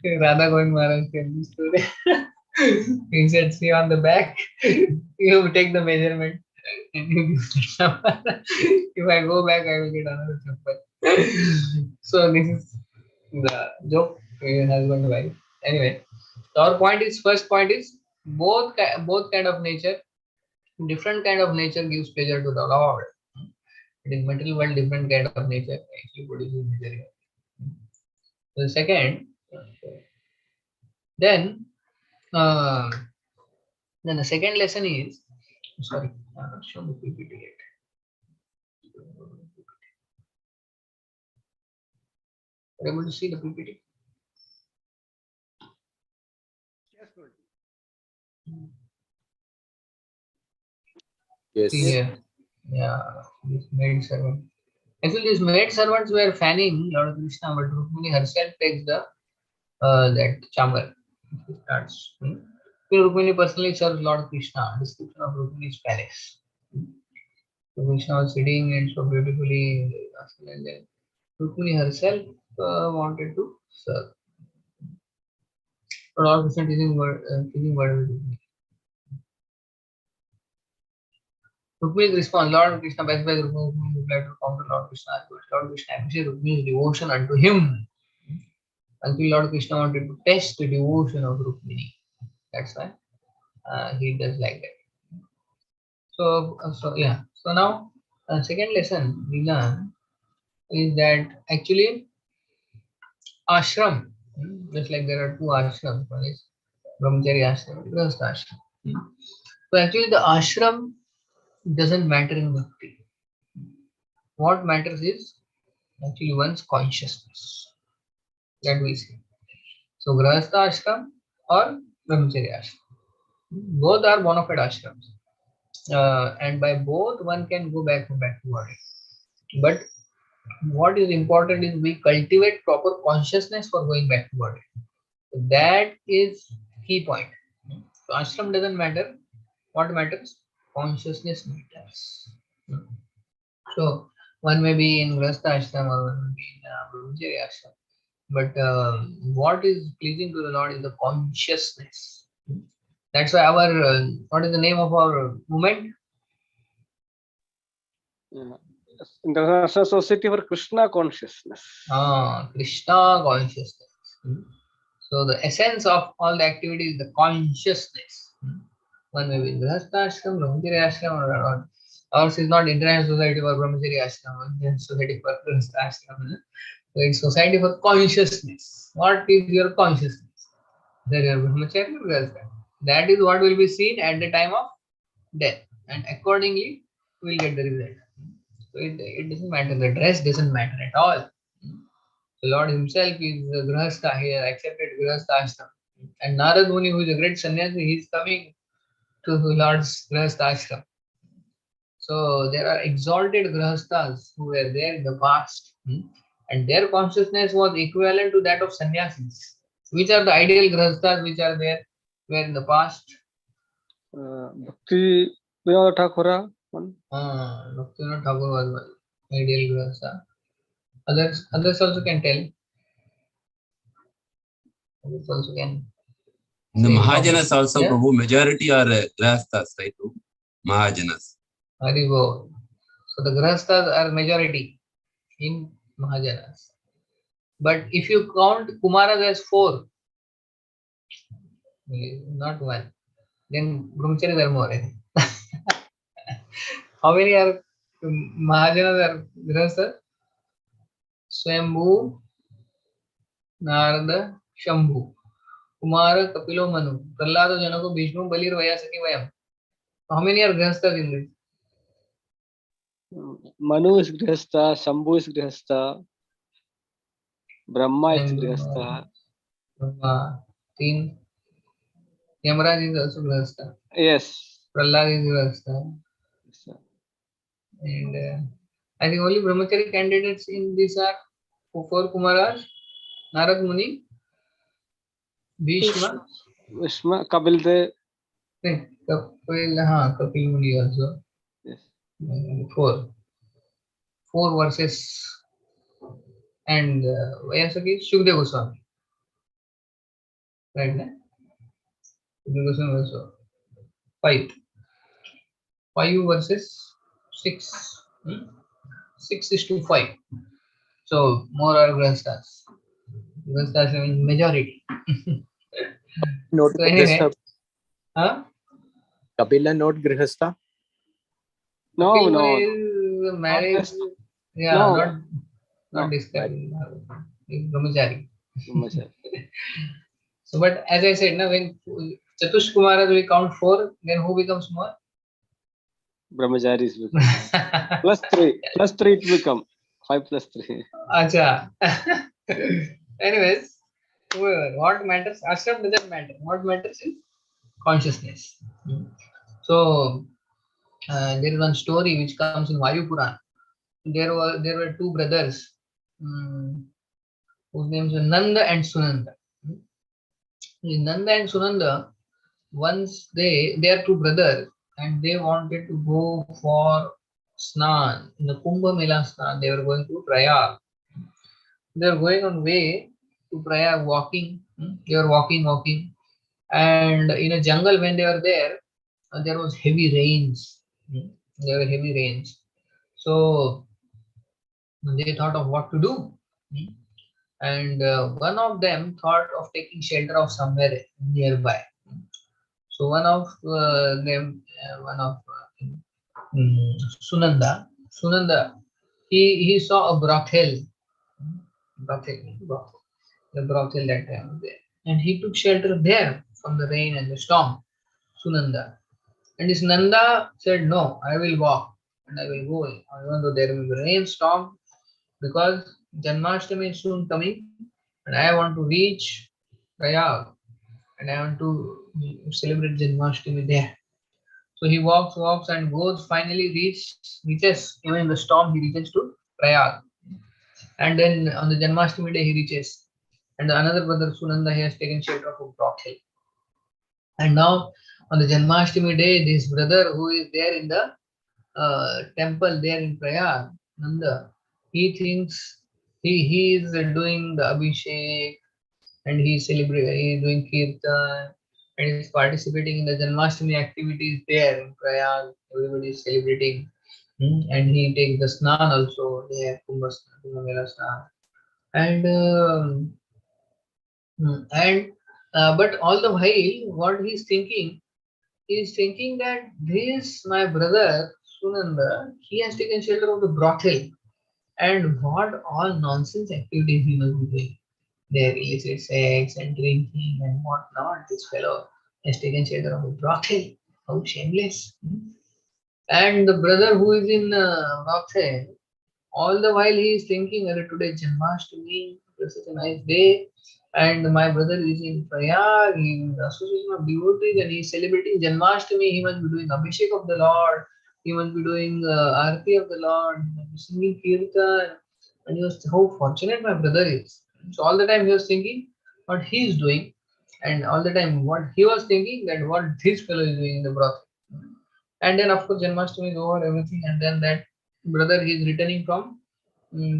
Govind Maharaj tell this story. He said, see on the back, you take the measurement and you give the number. If I go back, I will get another chappal. So this is the joke between husband and wife. Anyway, so our first point is both kind of nature, different kind of nature gives pleasure to the Lord. It is material world, different kind of nature actually produces misery. So the second, then uh, then the second lesson is, sorry, I'm not sure the PPT yet. Are you able to see the PPT? Yes. See here. Yeah, this maid servant. Actually, these maid servants were fanning Lord Krishna, but Rukmini herself takes the that chamber. She starts. Rukmini personally serves Lord Krishna. Description of Rukmini's palace. So Krishna was sitting and so beautifully, and then Rukmini herself wanted to serve. But Lord Krishna teaching word with Rukmini. Rukmini's response, Lord Krishna, best by Rukmini replied to counter Lord Krishna. Lord Krishna appreciated Rukmini's devotion unto him. Until Lord Krishna wanted to test the devotion of Rukmini. That's why he does like that. So yeah. So now, second lesson we learn is that actually ashram, just like there are two ashrams, one is brahmachari ashram, grihastha ashram. So actually the ashram doesn't matter in bhakti. What matters is actually one's consciousness that we see. So grihastha ashram or brahmachari ashram, both are bona fide ashrams, and by both one can go back to body. But what is important is we cultivate proper consciousness for going back to body. So that is key point. So ashram doesn't matter. What matters? Consciousness matters. So one may be in grihastha ashram or one may be in brahmachari ashram. But what is pleasing to the Lord is the consciousness. That's why our what is the name of our movement? International Society for Krishna Consciousness. Krishna consciousness. So the essence of all the activity is the consciousness. One may be in grihastha ashram, brahmachari ashram, or ours is not International Society for Brahmachari Ashram, International Society for grihastha ashram. So it's Society for Consciousness. What is your consciousness? There you are brahmachari or grihastha. That is what will be seen at the time of death, and accordingly we will get the result. So it doesn't matter, the dress doesn't matter at all. The Lord himself is grihastha, he has accepted grihastha ashram. And Narad Muni, who is a great sannyasi, he is coming to Lord's grihastha ashram. So there are exalted grahasthas who were there in the past, and their consciousness was equivalent to that of sannyasis. Which are the ideal grahasthas which are there were in the past? Bhakti Vinod Thakura one. Bhaktivinoda Thakur was one ideal grahastha. Others also can tell. Others also can. In the say Mahajanas some. also, Yeah? Prabhu, majority are grahasthas, right? Mahajanas. Haribo. So the grahasthas are majority in Mahajanas. But if you count Kumaras as 4, not 1, then Brahmacharis are more. How many are Mahajanas are grahasthas? Swambhu, Narada, Shambhu, Kumara, Kapilo, Manu, Prahlada, Janako, Vishnu, Balir, Vayasaki, Vayam. How many are grahasthas in this? Manu is Grihastha, Shambhu is Grihastha, Brahma is And Grihastha. 3. Yamaraj is also grahastha. Yes. Prahlad is grahastha. Yes, sir. And I think only brahmachari candidates in this are 4 Kumaras, Narad Muni, Bhishma, Vishma, Kapil Dev. Kapil Muni also. Yes. 4 verses. And Vayasaki, Shukdev Goswami. Right now? Shukdev Goswami also. 5 verses 6. 6 is to 5. So more are grahasthas. Grahasthas means majority. Not So anyway, Grihastha. Kapila not Grihastha. No, Kapil no. Muni is marriage. Yeah, No. not No. describing. He's brahmachari. Brahmachari. So, but as I said, now when Chatush Kumaras we count 4, then who becomes more? Brahmacharis become. Plus 3 it will become. 5 plus 3. Acha. Anyways, what matters? Ashram doesn't matter. What matters is consciousness. So there is one story which comes in Vayu Puran. There were 2 brothers whose names were Nanda and Sunanda. Nanda and Sunanda, once they are 2 brothers and they wanted to go for snan in the Kumbh Mela snan. They were going to Prayag. They were going on way to Prayag walking. They were walking, and in a jungle when they were there was heavy rains. There were heavy rains. So they thought of what to do. And one of them thought of taking shelter of somewhere nearby. So one of them, Sunanda, he saw a brothel, the brothel that time was there, and he took shelter there from the rain and the storm. Sunanda, and this Nanda said, "No, I will walk and I will go, even though there will be rain, storm, because Janmashtami is soon coming, and I want to reach Prayag, and I want to celebrate Janmashtami there." So he walks and goes, finally reaches, even in the storm, he reaches to Prayag. And then on the Janmashtami day, he reaches. And another brother, Sunanda, he has taken shelter of a brothel. And now on the Janmashtami day, this brother who is there in the temple there in Prayag, Nanda, he thinks he is doing the Abhishek, and he is doing Kirtan, and is participating in the Janmashtami activities there in Prayag. Everybody is celebrating. And he takes the snan also there, Kumbh Mela snan. But all the while, what he is thinking that this, my brother Sunanda, he has taken shelter of the brothel, and what all nonsense activities he must be doing. There, illicit sex and drinking and whatnot. This fellow has taken shelter of a brothel. How shameless! And the brother who is in brothel, all the while he is thinking, today Janmashtami, it's such a nice day, and my brother is in Prayag, he is in the association of devotees, and he is celebrating Janmashtami. He must be doing Abhishek of the Lord. he must be doing Aarti of the Lord, he must be singing Kirtan. And he was, how fortunate my brother is. So all the time he was thinking what he is doing, and all the time what he was thinking that what this fellow is doing in the brothel. And then of course Janmashtami is over everything, and then that brother he is returning from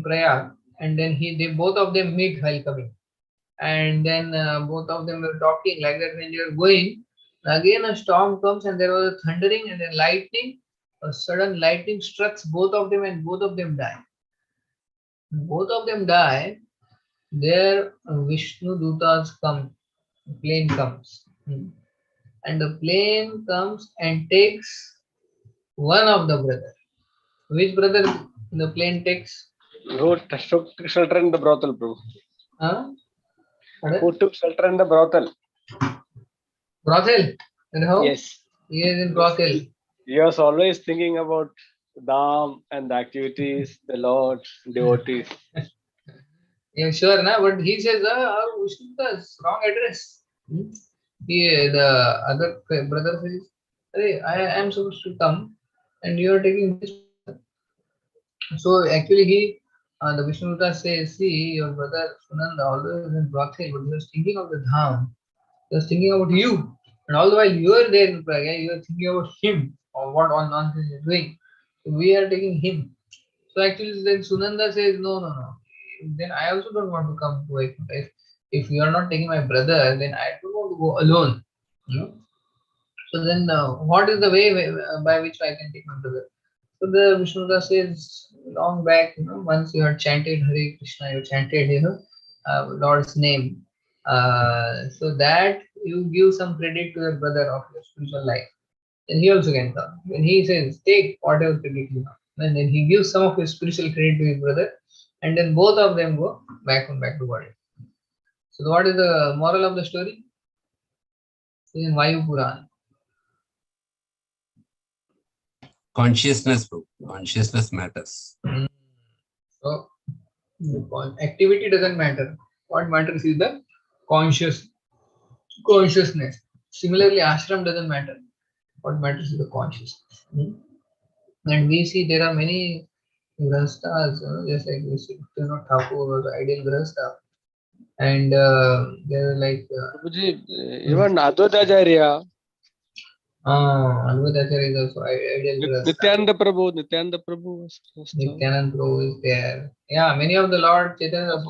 Prayag, and then they both of them meet while coming, and then both of them were talking like that. When they were going, again a storm comes and there was a thundering and then lightning. A sudden lightning strikes both of them and both of them die. Both of them die. There Vishnu Dutas come, plane comes, and the plane comes and takes one of the brother. Which brother the plane takes? Who took shelter in the brothel, Prabhu? Huh? Who took shelter in the brothel? Brothel. And how? Yes. He is in brothel. He was always thinking about Dham and the activities, the Lord, devotees. Yeah, sure, na? But he says, Vishnu Dutas, wrong address. The other brother says, hey, I am supposed to come and you are taking this. So actually the Vishnu Dutas says, see, your brother Sunanda always in brothel, but he was thinking of the Dham. He was thinking about you. And all the while you are there in Prague, you are thinking about him or what all nonsense he is doing. So we are taking him. So actually then Sunanda says, no. Then I also don't want to come to Vaikuntha. If you are not taking my brother, then I don't want to go alone. You know? So then what is the way by which I can take my brother? So the Vishnudas says long back, once you had chanted Hare Krishna, you chanted, Lord's name. So that you give some credit to your brother of your spiritual life. Then he also can come. When he says, take whatever credit you have. And then he gives some of his spiritual credit to his brother. And then both of them go back to body. So what is the moral of the story? In Vayu Puran. Consciousness, bro. Consciousness matters. So activity doesn't matter. What matters is the consciousness. Similarly, ashram doesn't matter. What matters is the consciousness. And we see there are many grahasthas, just like we see Thakur was the ideal grahastha. And there are like Prabhuji, even Advaitacharya, Advaitacharya is also ideal grahastha. Nityananda Prabhu was Nityanand Prabhu is there. Yeah, many of the Lord Chaitanya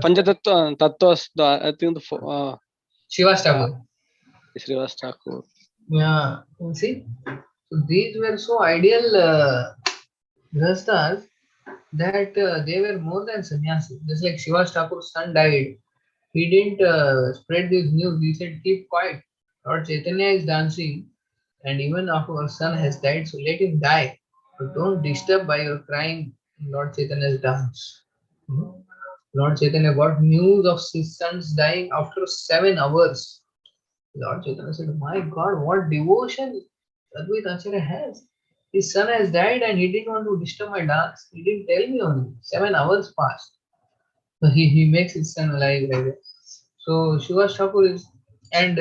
Panchatattva, I think the Shivas Thakur. Srivas Thakur. Yeah, you see, so these were so ideal grahasthas that they were more than sannyasis. Just like Shivas Thakur's son died, he didn't spread this news. He said, keep quiet. Lord Chaitanya is dancing, and even after our son has died, so let him die. But don't disturb by your crying Lord Chaitanya's dance. Lord Chaitanya got news of his son's dying after 7 hours. Lord Chaitanya said, my God, what devotion Advaita Acharya has. His son has died and he didn't want to disturb my dance. He didn't tell me only. 7 hours passed. So he makes his son alive like that. So Shivas Thakur is, and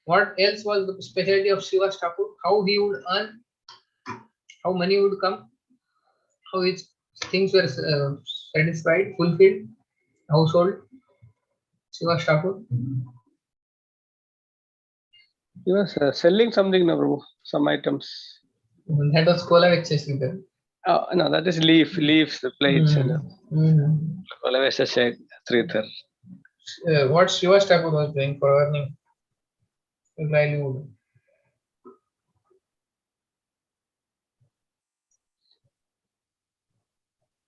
what else was the specialty of Shivas Thakur? How he would earn, how money would come, how his things were satisfied, fulfilled, household. Shivas Thakur. He was selling something, no, Prabhu, some items. That was Kola Vecheshitar. Oh, no, that is leaves, the plates. Kola Vecheshitar. What Shivas Thakur was doing for earning livelihood.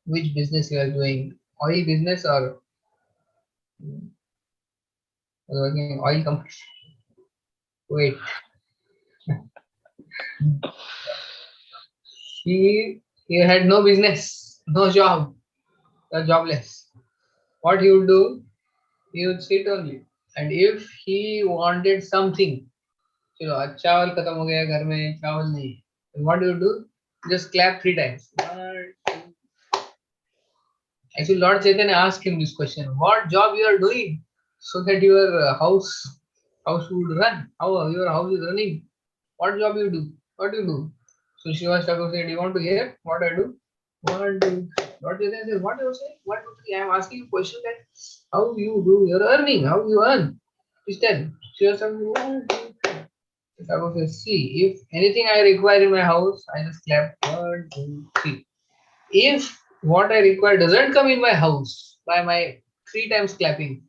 Which business you are doing? Oil business or working in oil company? Wait. He had no business, no job, jobless. What he would do? He would sit only. And if he wanted something, चावल खत्म हो गया घर में, चावल नहीं. What do you do? Just clap 3 times. Actually, Lord Chaitanya asked him this question: what job you are doing so that your house would run? How your house is running? What job you do? What do you do? So Shiva Thakur said, you want to hear what I do? One, two, Lord Chaitanya said, what you say? 1, 2, 3. I am asking you a question that how you do your earning, how you earn. Please tell. Shiva Thakur said, 1, 2, 3. Thakur says, see, if anything I require in my house, I just clap 1, 2, 3. If what I require doesn't come in my house by my 3 times clapping,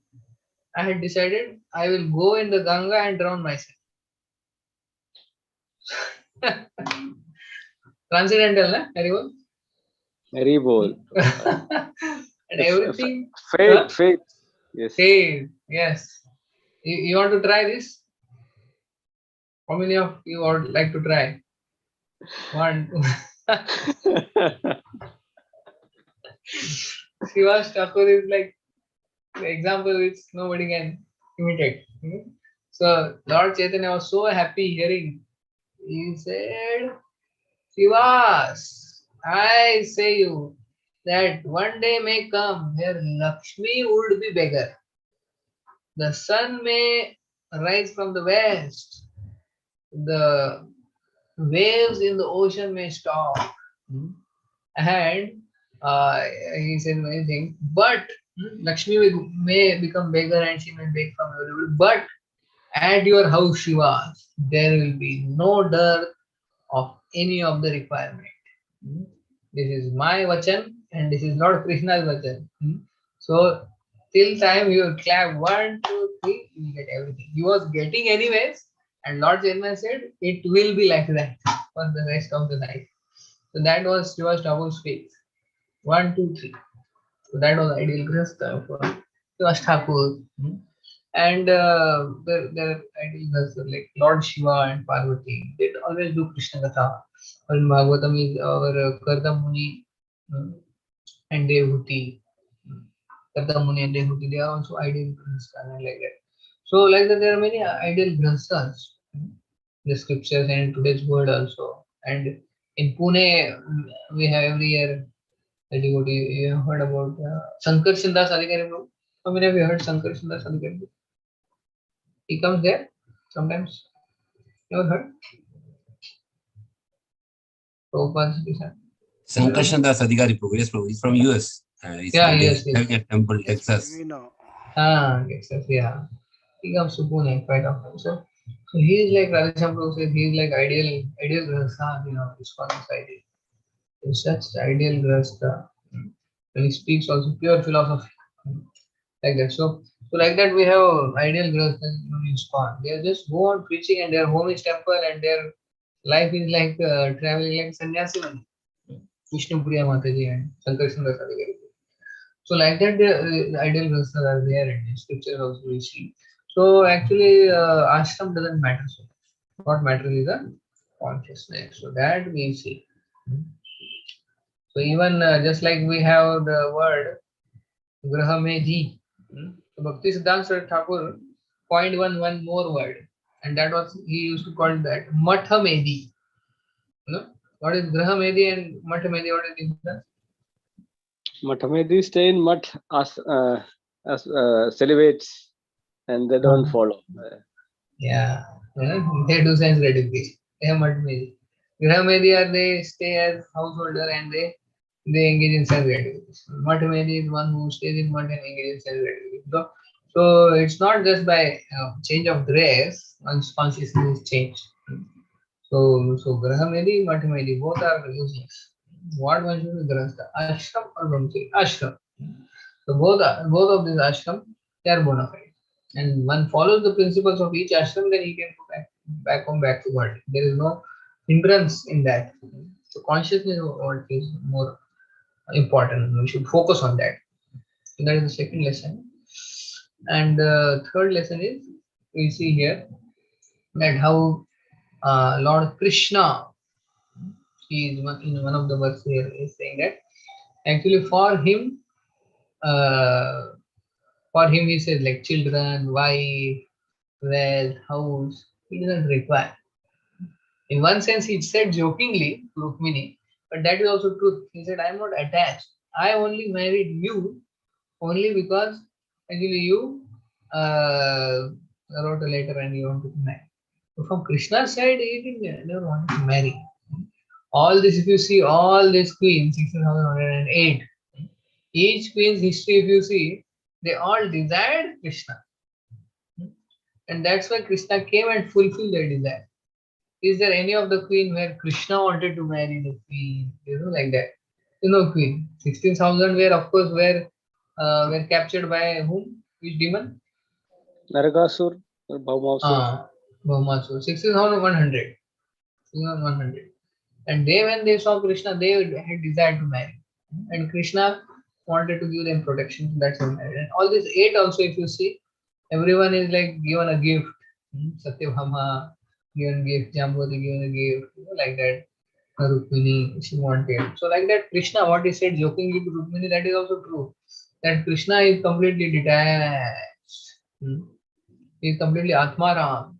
I had decided I will go in the Ganga and drown myself. Transcendental, na? Everyone? Very bold. And everything. Faith, faith. Yes. Hey, yes. You want to try this? How many of you would like to try? 1, 2. Srivas Thakur is like the example which nobody can imitate. So Lord Chaitanya was so happy hearing. He said, Srivas, I say you that one day may come where Lakshmi would be beggar. The sun may rise from the west. The waves in the ocean may stop. And he said many things. But Lakshmi may become beggar and she may beg from everybody. But at your house, Shiva, there will be no dearth of any of the requirement. This is my vachan and this is Lord Krishna's vachan. So till time you clap 1, 2, 3, you will get everything. He was getting anyways, and Lord Chaitanya said it will be like that for the rest of the night. So that was Srivas Thakur's faith. 1, 2, 3. So that was ideal grahastha for Srivas Thakur. And the ideal grahastha like Lord Shiva and Parvati, they always do Krishna Katha. Or in Bhagavatam is our Karta Muni and Devhuti. Karta Muni and Devhuti, they are also ideal grahastha and like that. So like that, there are many ideal grahasthas. The scriptures and today's word also. And in Pune, we have every year a devotee. You have heard about Shankar Sindas Adhikari. How many of you heard Shankar Sindas Adhikari? He comes there sometimes. Never heard? Prabhupada's disciple. Sankarshan Das Adhikari Prabhu, yes, Prabhu, he's from US. He's Yeah, yes, yes. having a temple, Texas. We know. Texas, yeah. He comes to Pune quite often. So he is like Radhesham Prabhu says, he is like ideal grahastha, ISKCON is ideal. In such ideal grahastha, when he speaks also pure philosophy, like that. So like that we have ideal grahastha in ISKCON. They just go on preaching and their home is temple and their life is like traveling like sannyasi only. Vishnu Priya Mataji and Sankarshan Das Adhikari. So like that, the ideal grahasthas are there and in scriptures also we see. So actually, ashram doesn't matter so much. What matters is the consciousness. So that we see. So even just like we have the word Grahamedhi, so Bhakti Siddhanta Saraswati Thakur coined one more word, and that was he used to call that Mathamedhi. What is Grahamedhi and Mathamedhi? What is the difference? Mathamedi stay in Mat as celibates and they don't follow. Yeah, they do sense gratification. They have Mathamedhi. Grahamedhi are they stay as householder and they engage in sense gratification. Mathamedhi is one who stays in Mat and engages in sense gratification. So it's not just by change of dress, one's consciousness is changed. So Grahamedhi, Mathamedhi, both are useless. What one should be grahastha? Ashram or Brahmacharya? Ashram. So both of these ashram, they are bona fide. And one follows the principles of each ashram, then he can go back home, back to God. There is no hindrance in that. So consciousness is more important. We should focus on that. So that is the second lesson. And the third lesson is, we see here that how Lord Krishna, he is in one of the verses here is saying that actually for him he says like children, wife, wealth, house, he doesn't require. In one sense, he said jokingly to Rukmini, but that is also truth. He said, I am not attached. I only married you only because actually you wrote a letter and you wanted to marry. So from Krishna's side, he didn't never wanted to marry. All this, if you see, all these queens, 16,108, each queen's history, if you see, they all desired Krishna. And that's why Krishna came and fulfilled their desire. Is there any of the queen where Krishna wanted to marry the queen? Like that. Queen. 16,000 were, of course, were captured by whom? Which demon? Narakasur or Bhaumasur. Bhaumasur. 16,100. 16,100. And when they saw Krishna, they had desire to marry. And Krishna wanted to give them protection. That's why married. And all these 8 also, if you see, everyone is like given a gift. Satyabhama given gift, Jambavati given a gift, like that. Rukmini, she wanted. So like that, Krishna, what he said jokingly to Rukmini, that is also true. That Krishna is completely detached. He is completely Atmaram.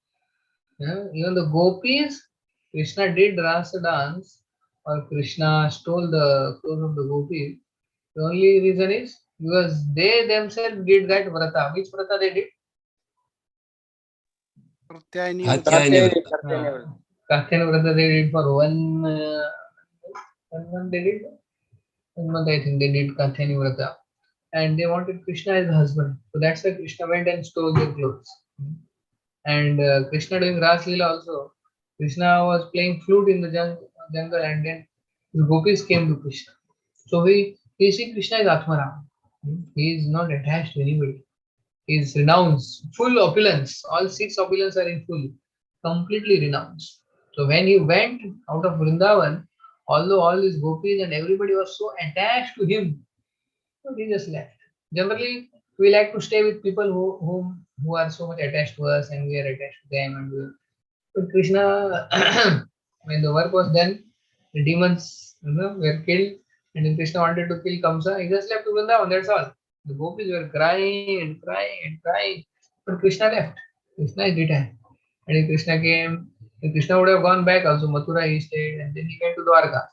Even the gopis, Krishna did rasa dance, or Krishna stole the clothes of the gopis. The only reason is because they themselves did that vrata. Which vrata they did? Pratyayini Katyayani Vrata. Vrata. Katyayani vrata they did for one month they did. 1 month I think they did Katyayani vrata. And they wanted Krishna as a husband. So that's why Krishna went and stole their clothes. And Krishna doing Ras Leela also. Krishna was playing flute in the jungle, and then the gopis came to Krishna. So we see Krishna is Atmaram. He is not attached to anybody. He is renounced, full opulence. All 6 opulence are in full, completely renounced. So when he went out of Vrindavan, although all these gopis and everybody was so attached to him, so he just left. Generally, we like to stay with people who are so much attached to us, and we are attached to them. But Krishna, when the work was done, the demons were killed, and then Krishna wanted to kill Kamsa. He just left to Vrindavan. That's all. The gopis were crying and crying and crying, but Krishna left. Krishna is detached. And if Krishna came, if Krishna would have gone back also, Mathura he stayed, and then he went to Dwarka.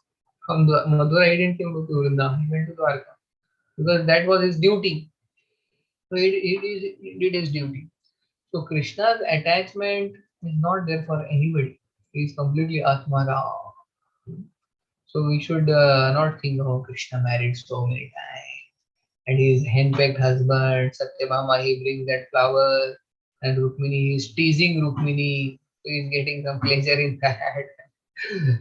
From Mathura he didn't come to Vrindavan, he went to Dwarka because that was his duty. So he did his duty. So Krishna's attachment is not there for anybody. He is completely Atmara. So we should not think, oh, Krishna married so many times. And his henpecked husband, Satyabhama, he brings that flower. And Rukmini is teasing Rukmini. So he's getting some pleasure in that.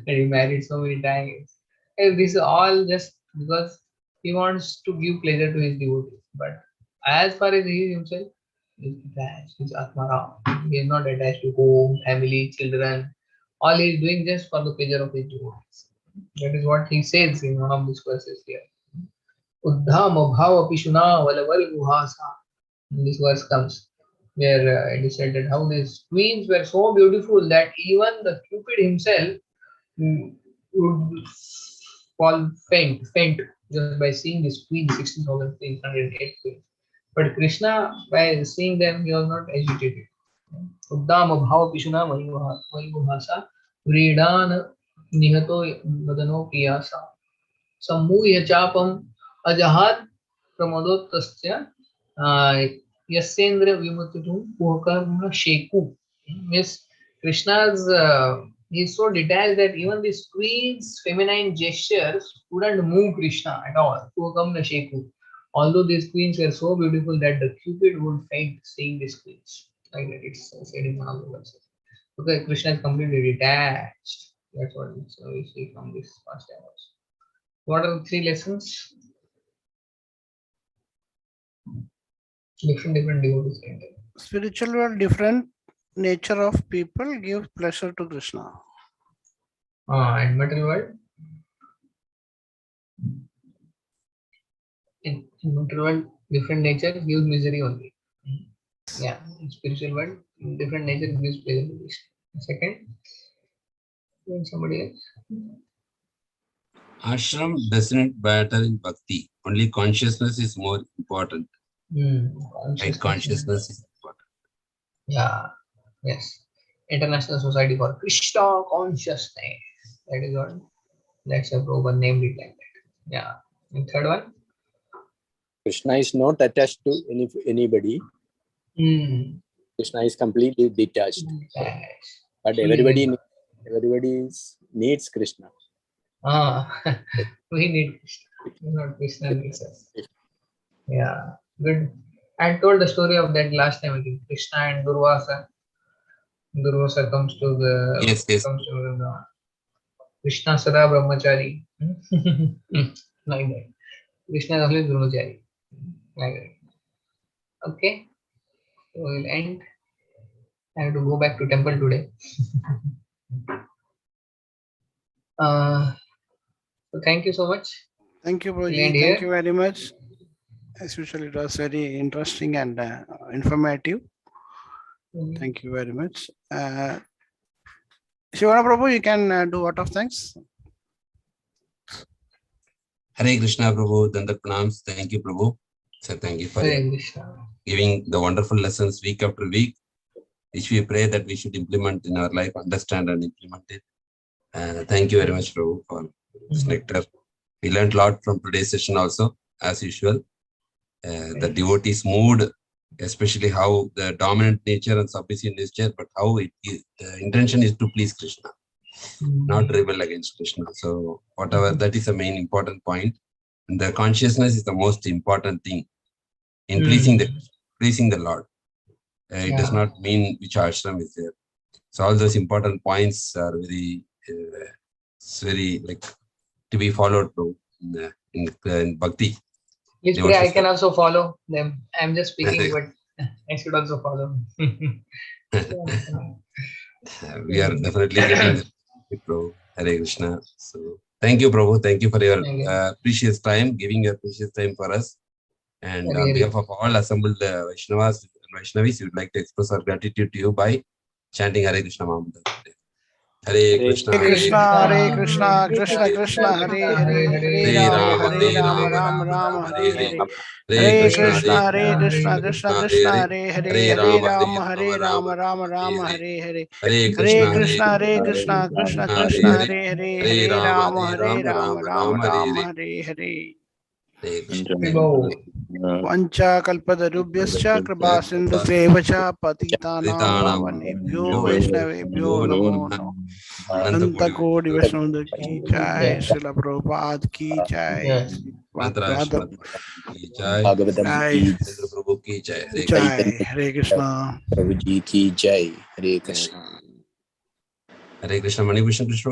And he married so many times. And this is all just because he wants to give pleasure to his devotees. But as far as he is himself, he is attached. He is Atmaram. He is not attached to home, family, children. All he is doing just for the pleasure of his devotees. That is what he says in one of these verses here. Uddhama bhava pishuna valaval guhasa. This verse comes where it is said that how these queens were so beautiful that even the Cupid himself would fall faint just by seeing this queen, 16,308 queens. But Krishna, by seeing them, he was not agitated. Uddama bhava pishuna valguhasa vridan nihato madano piyasa sammuya chapam ajahat pramodottasya Yasendra Vimutitum Puhakarma Sheku. Means Krishna's he is so detached that even this queen's feminine gestures couldn't move Krishna at all. Puhakarma Sheku. Although these queens were so beautiful that the Cupid would faint seeing these queens. Like that, it's said in one of the verses. Okay, Krishna is completely detached. That's what we see from this past time also. What are the 3 lessons? Different devotees can take. Spiritual world, different nature of people give pleasure to Krishna. And material world? In material world, different nature gives misery only. Yeah, in spiritual world, different nature gives pleasure to Krishna. Second, then somebody else. Ashram doesn't matter in bhakti. Only consciousness is more important. Right? Consciousness is important. Yeah, yes. International Society for Krishna Consciousness. That is what. That's a proper name it like that. Yeah. And third one. Krishna is not attached to anybody. Krishna is completely detached. But everybody needs Krishna. We need Krishna, not Krishna needs us. Yeah, good. I told the story of that last time again. Krishna and Durvasa. Durvasa comes to the Yes, yes. comes to the Krishna Sada Brahmachari. Like that. Krishna is always Brahmachari. Like that. Okay. So we'll end. I have to go back to temple today. So thank you so much. Thank you, We'll Prabhuji. end Thank here. you very much. As usual, it was very interesting and informative. Thank you very much. Shivana Prabhu, you can do vote of thanks. Hare Krishna Prabhu, Dandat Pranams. Thank you, Prabhu. So thank you for Hare Krishna. giving the wonderful lessons week after week, which we pray that we should implement in our life, understand and implement it. Thank you very much, Prabhu, for this nectar. We learned a lot from today's session also, as usual. The devotees' mood, especially how the dominant nature and submissive nature, but how it is, the intention is to please Krishna, not rebel against Krishna. So whatever, that is the main important point. And the consciousness is the most important thing in pleasing the Lord. It does not mean which ashram is there. So all those important points are very like to be followed through in bhakti. Please pray, I can also follow them. I'm just speaking, but I should also follow. We are definitely getting the Prabhu. Hare Krishna. So thank you, Prabhu. Thank you for your precious time, giving your precious time for us. And on behalf of all assembled Vaishnavas and Vaishnavis, we would like to express our gratitude to you by chanting Hare Krishna Mahamantra. Hare Krishna, Hare Krishna, Hare Krishna, Krishna Krishna, Hare Hare, Hare Rama, Rama Rama, Hare Hare. Hare Krishna, Hare Krishna, Krishna Krishna, Hare Hare, Hare Rama, Rama Rama, Hare Hare. Hare Krishna, Hare Krishna, Krishna Krishna, Hare Hare, Hare Rama, Rama Rama, Hare Hare. Vancha kalpatarubhyascha kripa sindhubheva cha patitanam pavanebhyo vaishnavebhyo namo namo. Anta Kodi Vaishnava ki jai, Srila Prabhupada ki jai, Bhagavatam jai, ki Prabhu ki jai. jai, Hare Krishna. Prabhuji ki jai. Hare Krishna. Hare Krishna, Mani Krishna Krishna.